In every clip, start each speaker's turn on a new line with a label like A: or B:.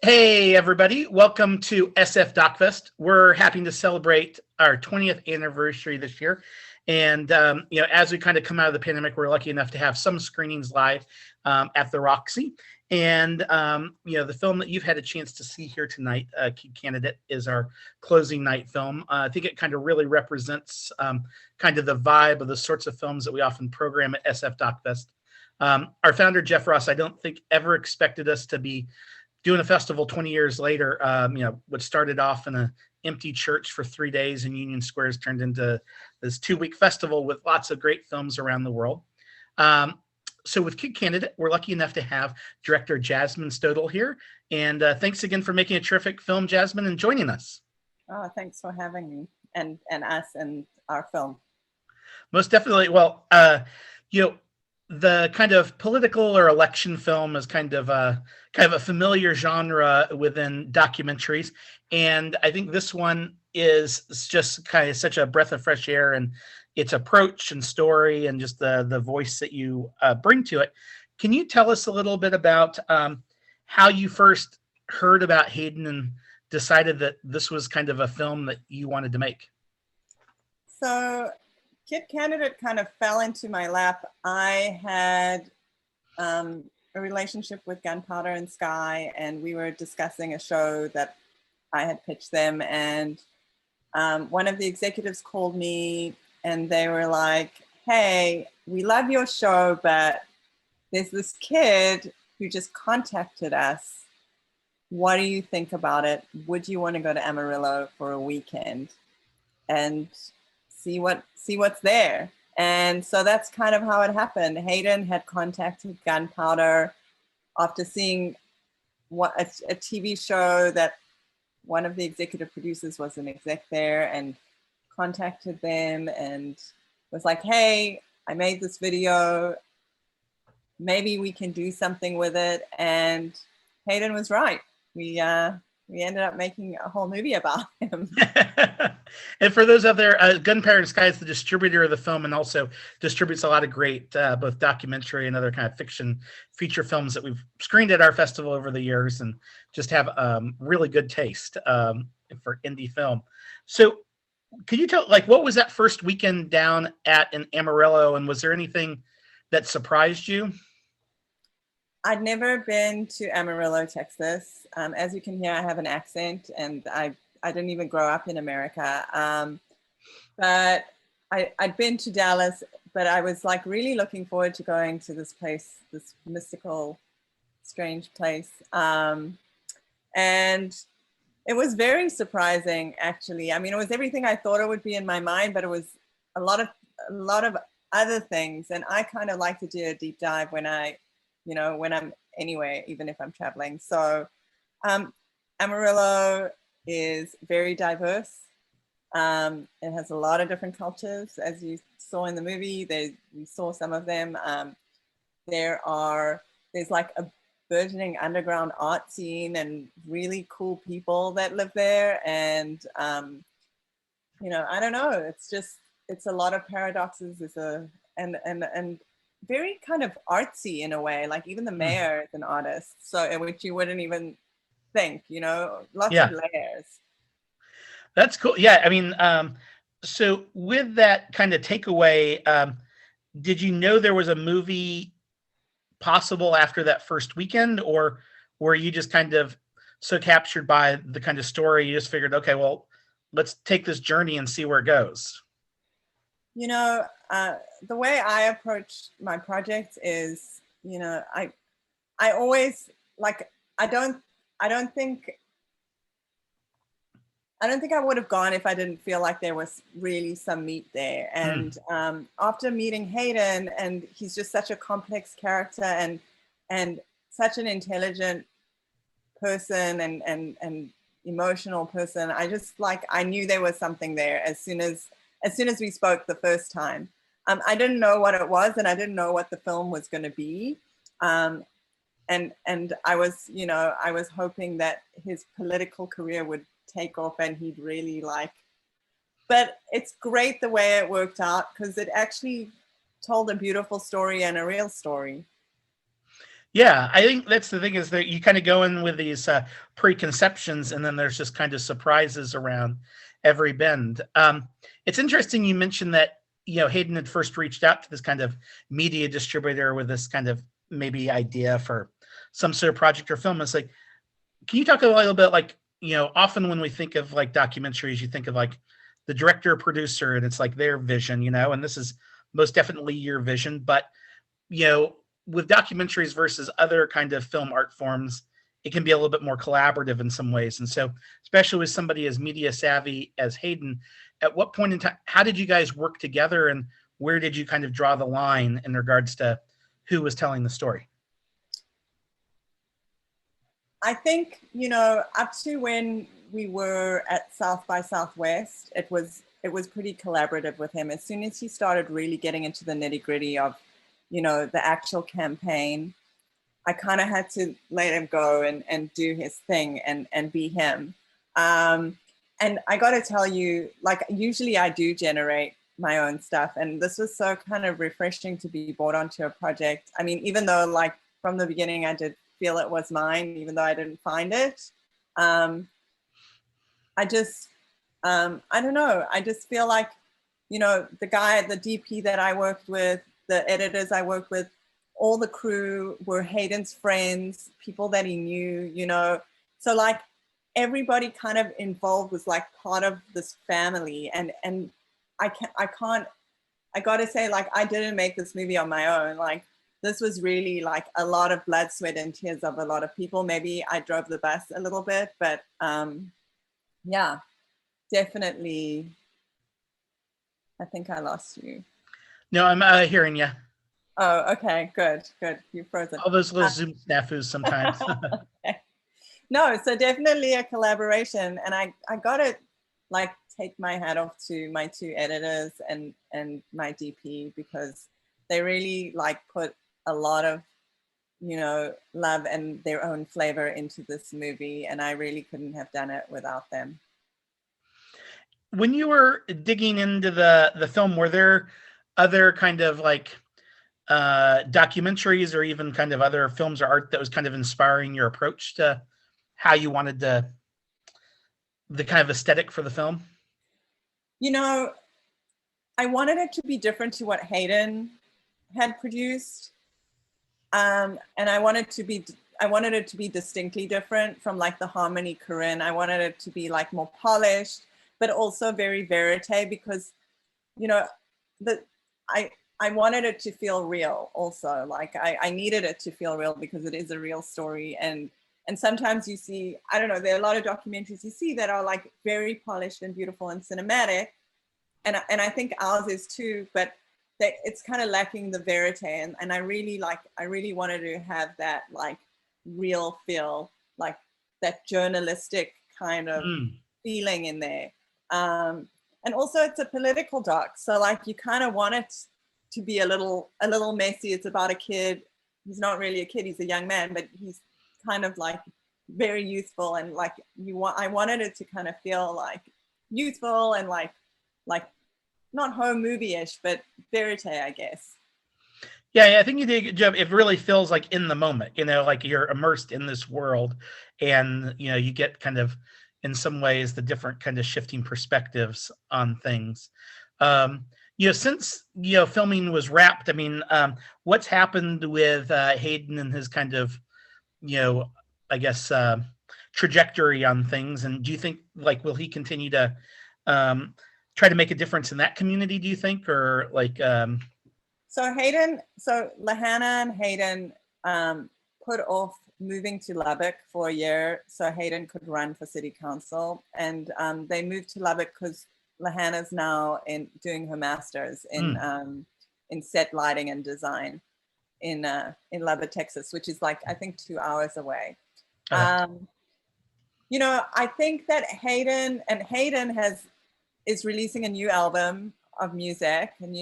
A: Hey, everybody. Welcome to SF DocFest. We're happy to celebrate our 20th anniversary this year. And, as we kind of come out of the pandemic, we're lucky enough to have some screenings live at the Roxy. And, the film that you've had a chance to see here tonight, Kid Candidate, is our closing night film. I think it kind of really represents kind of the vibe of the sorts of films that we often program at SF DocFest. Our founder, Jeff Ross, I don't think ever expected us to be doing a festival 20 years later. What started off in an empty church for 3 days in Union Square has turned into this 2-week festival with lots of great films around the world. So with Kid Candidate, we're lucky enough to have director Jasmine Stodel here. And thanks again for making a terrific film, Jasmine, and joining us.
B: Oh, thanks for having me and us and our film.
A: Most definitely. Well, the kind of political or election film is kind of a familiar genre within documentaries, and I think this one is just kind of such a breath of fresh air in its approach and story and just the voice that you bring to it. Can you tell us a little bit about how you first heard about Hayden and decided that this was kind of a film that you wanted to make?
B: So Kid Candidate kind of fell into my lap. I had a relationship with Gunpowder and Sky, and we were discussing a show that I had pitched them. And one of the executives called me and they were like, hey, we love your show, but there's this kid who just contacted us. What do you think about it? Would you want to go to Amarillo for a weekend and see what's there? And so that's kind of how it happened. Hayden had contacted Gunpowder after seeing a TV show that one of the executive producers was an exec there, and contacted them and was like, hey, I made this video, maybe we can do something with it. And Hayden was right. We ended up making a whole movie about him.
A: And for those out there, Gunpowder and Sky is the distributor of the film and also distributes a lot of great both documentary and other kind of fiction feature films that we've screened at our festival over the years, and just have really good taste for indie film. So could you tell, what was that first weekend down in Amarillo, and was there anything that surprised you?
B: I'd never been to Amarillo, Texas. As you can hear, I have an accent, and I didn't even grow up in America. But I'd been to Dallas, but I was really looking forward to going to this place, this mystical, strange place. And it was very surprising, actually. I mean, it was everything I thought it would be in my mind, but it was a lot of other things. And I kind of like to do a deep dive when I'm anywhere, even if I'm traveling. So Amarillo is very diverse. It has a lot of different cultures, as you saw in the movie. We saw some of them. There's like a burgeoning underground art scene and really cool people that live there. And I don't know. It's a lot of paradoxes. And very kind of artsy in a way. Like even the mayor is an artist, so which you wouldn't even think. Lots of layers.
A: That's cool. Yeah, I mean, so with that kind of takeaway, did you know there was a movie possible after that first weekend, or were you just kind of so captured by the kind of story you just figured, okay, well, let's take this journey and see where it goes?
B: The way I approach my projects is, I always I don't think I would have gone if I didn't feel like there was really some meat there. And after meeting Hayden, and he's just such a complex character and such an intelligent person and emotional person, I knew there was something there as soon as we spoke the first time. I didn't know what it was, and I didn't know what the film was going to be. And I was hoping that his political career would take off and he'd really but it's great the way it worked out, because it actually told a beautiful story and a real story.
A: Yeah, I think that's the thing is that you kind of go in with these preconceptions, and then there's just kind of surprises around every bend. It's interesting you mentioned that Hayden had first reached out to this kind of media distributor with this kind of maybe idea for some sort of project or film. It's like, can you talk a little bit like often when we think of like documentaries, you think of like the director or producer, and it's like their vision, and this is most definitely your vision, but you know, with documentaries versus other kind of film art forms, it can be a little bit more collaborative in some ways. And so, especially with somebody as media savvy as Hayden, at what point in time, how did you guys work together, and where did you kind of draw the line in regards to who was telling the story?
B: I think, up to when we were at South by Southwest, it was pretty collaborative with him. As soon as he started really getting into the nitty gritty of, the actual campaign, I kind of had to let him go and do his thing and be him. And I got to tell you, like, usually I do generate my own stuff. And this was so kind of refreshing to be brought onto a project. I mean, even though like from the beginning, I did feel it was mine, even though I didn't find it. I just, I don't know. I just feel like, the guy, the DP that I worked with, the editors I worked with, all the crew were Hayden's friends, people that he knew. So like everybody kind of involved was like part of this family. And I got to say, like, I didn't make this movie on my own. Like, this was really like a lot of blood, sweat, and tears of a lot of people. Maybe I drove the bus a little bit, but yeah, definitely. I think I lost you.
A: No, I'm hearing you.
B: Oh, okay, good. You're frozen.
A: All those little Zoom snafus sometimes.
B: Okay. No, so definitely a collaboration, and I got to like take my hat off to my two editors and my DP, because they really like put a lot of love and their own flavor into this movie, and I really couldn't have done it without them.
A: When you were digging into the film, were there other kind of like documentaries or even kind of other films or art that was kind of inspiring your approach to how you wanted the kind of aesthetic for the film?
B: I wanted it to be different to what Hayden had produced, and I wanted it to be distinctly different from like the Harmony Korine. I wanted it to be like more polished, but also very verite, because I wanted it to feel real also. Like I needed it to feel real because it is a real story. And sometimes you see, I don't know, there are a lot of documentaries you see that are like very polished and beautiful and cinematic. And I think ours is too, but it's kind of lacking the verite. And I really wanted to have that like real feel, like that journalistic kind of feeling in there. And also it's a political doc. So like you kind of want it to be a little messy. It's about a kid. He's not really a kid, he's a young man, but he's kind of like very youthful, and like I wanted it to kind of feel like youthful and like not home movie-ish, but verite, I guess.
A: Yeah, I think you did a good job. It really feels like in the moment, like you're immersed in this world, and you get kind of in some ways the different kind of shifting perspectives on things. Since filming was wrapped, I mean, what's happened with Hayden and his kind of I guess trajectory on things, and do you think like will he continue to try to make a difference in that community, do you think, or like
B: So Lahana and Hayden put off moving to Lubbock for a year so Hayden could run for city council, and they moved to Lubbock because Lahana's now doing her master's in set lighting and design in Lubbock, Texas, which is like I think 2 hours away. I think that Hayden is releasing a new album of music, and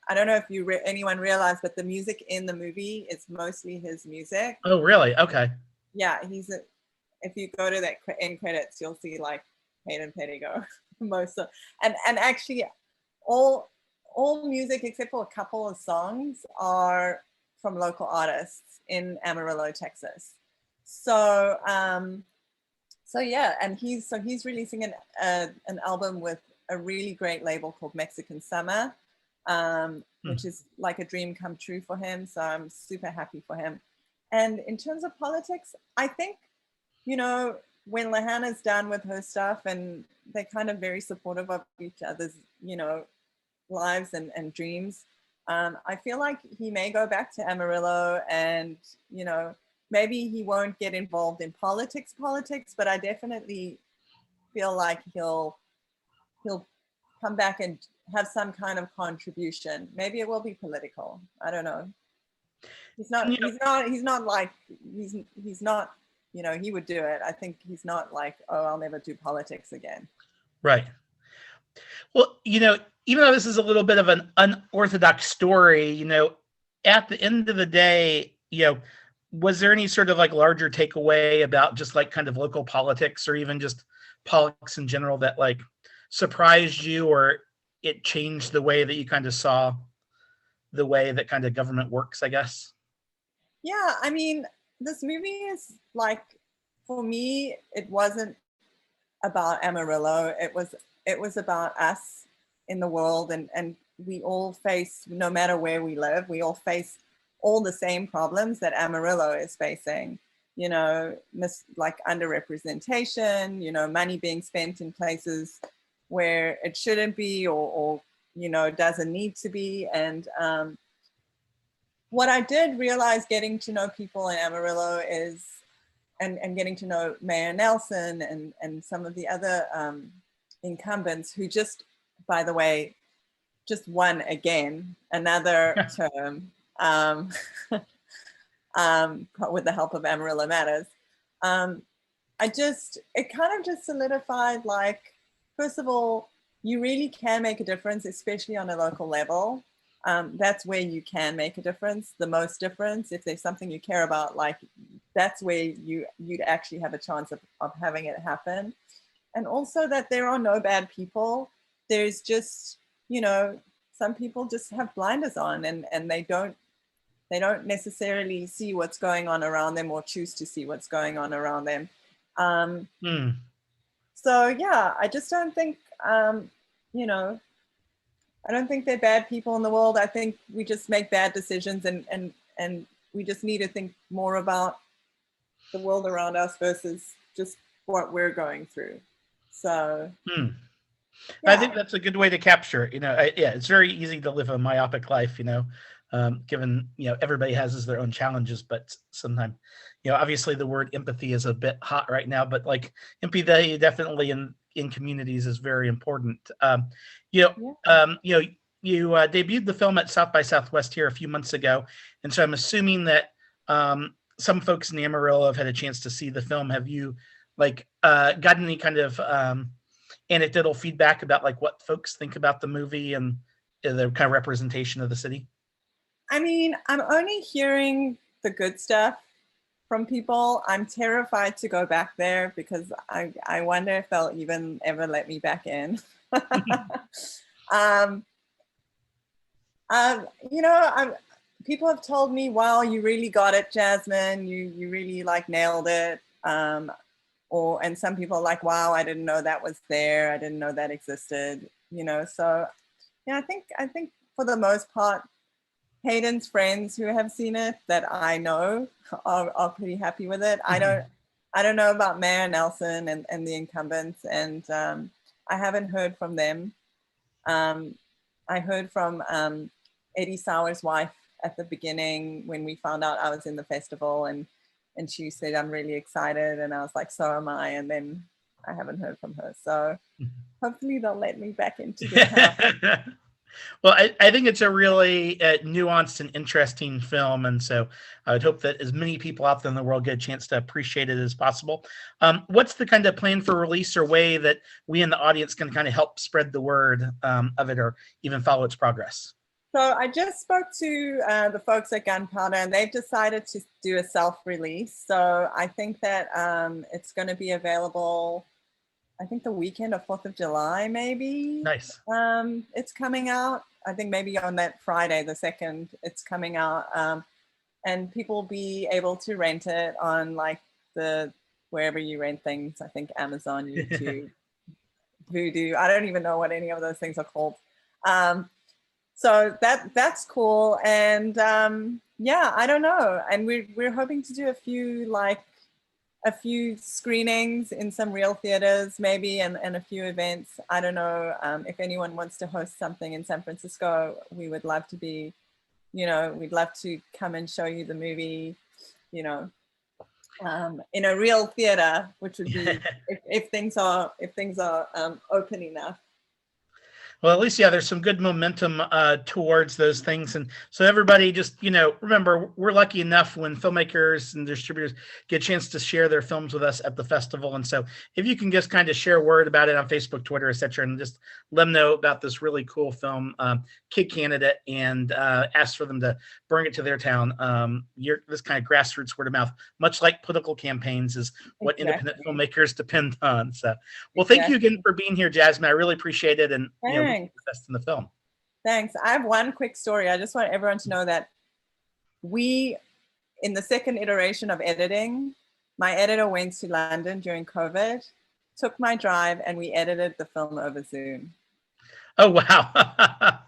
B: I don't know if anyone realized, but the music in the movie is mostly his music.
A: Oh, really? Okay.
B: Yeah, if you go to that end credits, you'll see like Hayden Pettigo most of, and actually all music except for a couple of songs are from local artists in Amarillo, Texas. So so yeah, and he's releasing an album with a really great label called Mexican Summer, which is like a dream come true for him. So I'm super happy for him. And in terms of politics, I think, you know, when Lehana's done with her stuff and they're kind of very supportive of each other's, you know, lives and dreams, I feel like he may go back to Amarillo and, you know, maybe he won't get involved in politics, but I definitely feel like he'll come back and have some kind of contribution. Maybe it will be political. I don't know. He's not, you know, he would do it. I think he's not like, oh, I'll never do politics again.
A: Right. Well, you know, even though this is a little bit of an unorthodox story, you know, at the end of the day, you know, was there any sort of like larger takeaway about just like kind of local politics or even just politics in general that like surprised you, or it changed the way that you kind of saw the way that kind of government works, I guess?
B: Yeah, I mean, this movie is like, for me, it wasn't about Amarillo. It was about us in the world, and we all face, no matter where we live, we all face all the same problems that Amarillo is facing. You know, like underrepresentation, you know, money being spent in places where it shouldn't be, or you know, doesn't need to be. And what I did realize getting to know people in Amarillo is, and getting to know Mayor Nelson and some of the other incumbents who just, by the way, just won again another term with the help of Amarillo Matters. It kind of just solidified, like, first of all, you really can make a difference, especially on a local level. That's where you can make a difference, the most difference. If there's something you care about, like, that's where you'd actually have a chance of having it happen. And also that there are no bad people. There's just, you know, some people just have blinders on, and they don't necessarily see what's going on around them, or choose to see what's going on around them. So yeah, I just don't think, you know, I don't think they're bad people in the world. I think we just make bad decisions, and we just need to think more about the world around us versus just what we're going through. So
A: yeah. I think that's a good way to capture it. You know, yeah, it's very easy to live a myopic life, you know, given, you know, everybody has their own challenges, but sometimes, you know, obviously the word empathy is a bit hot right now, but like empathy definitely in communities is very important. You debuted the film at South by Southwest here a few months ago, and so I'm assuming that some folks in Amarillo have had a chance to see the film. Have you like gotten any kind of anecdotal feedback about like what folks think about the movie and the kind of representation of the city?
B: I mean, I'm only hearing the good stuff from people. I'm terrified to go back there because I wonder if they'll even ever let me back in. You know, people have told me, wow, you really got it, Jasmine. You really like nailed it. And some people are like, wow, I didn't know that was there. I didn't know that existed, you know? So yeah, I think for the most part, Hayden's friends who have seen it that I know are pretty happy with it. Mm-hmm. I don't know about Mayor Nelson and the incumbents, and I haven't heard from them. I heard from Eddie Sauer's wife at the beginning when we found out I was in the festival, and she said, I'm really excited. And I was like, so am I. And then I haven't heard from her. So hopefully they'll let me back into the house.
A: Well, I think it's a really nuanced and interesting film. And so I would hope that as many people out there in the world get a chance to appreciate it as possible. What's the kind of plan for release or way that we in the audience can kind of help spread the word of it, or even follow its progress?
B: So I just spoke to the folks at Gunpowder, and they've decided to do a self-release. So I think that it's going to be available, I think the weekend of 4th of July, maybe.
A: Nice.
B: It's coming out, I think maybe on that Friday, the 2nd, it's coming out. and people will be able to rent it on like the wherever you rent things. I think Amazon, YouTube, Vudu. I don't even know what any of those things are called. So that's cool. And yeah, I don't know. And we're hoping to do a few screenings in some real theaters maybe, and a few events. I don't know if anyone wants to host something in San Francisco. We would love to be, we'd love to come and show you the movie, in a real theater, which would be if things are open enough.
A: Well, at least, yeah, there's some good momentum towards those things. And so everybody just, remember, we're lucky enough when filmmakers and distributors get a chance to share their films with us at the festival. And so if you can just kind of share word about it on Facebook, Twitter, et cetera, and just let them know about this really cool film, Kid Candidate, and ask for them to bring it to their town. This kind of grassroots word of mouth, much like political campaigns, is what independent filmmakers depend on. So, well, thank you again for being here, Jasmine. I really appreciate it. And, best in the film.
B: Thanks. I have one quick story. I just want everyone to know that in the second iteration of editing, my editor went to London during COVID, took my drive, and we edited the film over Zoom.
A: Oh, wow.
B: I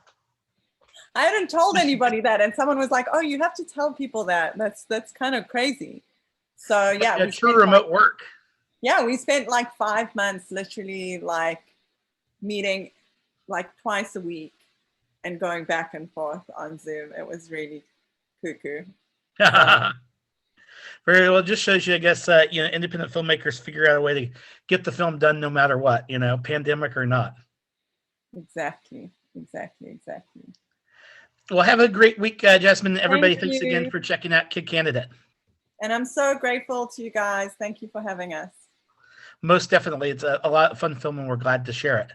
B: hadn't told anybody that, and someone was like, "Oh, you have to tell people that. That's kind of crazy." So yeah,
A: true remote work.
B: Yeah, we spent like 5 months literally like meeting like twice a week and going back and forth on Zoom. It was really cuckoo.
A: Very well. Just shows you, I guess, independent filmmakers figure out a way to get the film done no matter what, pandemic or not.
B: Exactly.
A: Well, have a great week, Jasmine. Everybody, thanks again for checking out Kid Candidate.
B: And I'm so grateful to you guys. Thank you for having us.
A: Most definitely. It's a lot of fun film, and we're glad to share it.